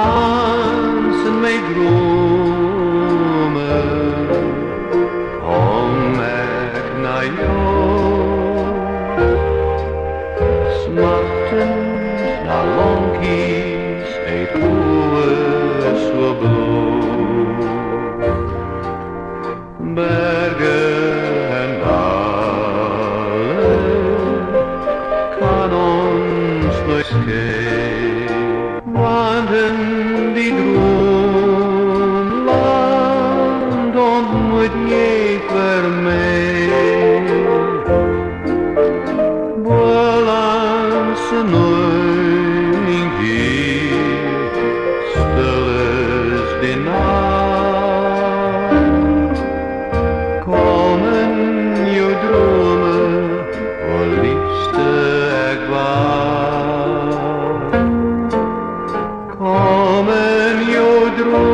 dansen met dromen, om ik naar jou. Smachtend naar lonkies, uit oe zo blauw. Bergen en dalen kan ons nooit schelen, want in die droomland ontmoet je voor mij. Boelandse nooigie, stil is die nacht. Kom in jou dromen, o liefste ek wacht. Kom in jou dromen.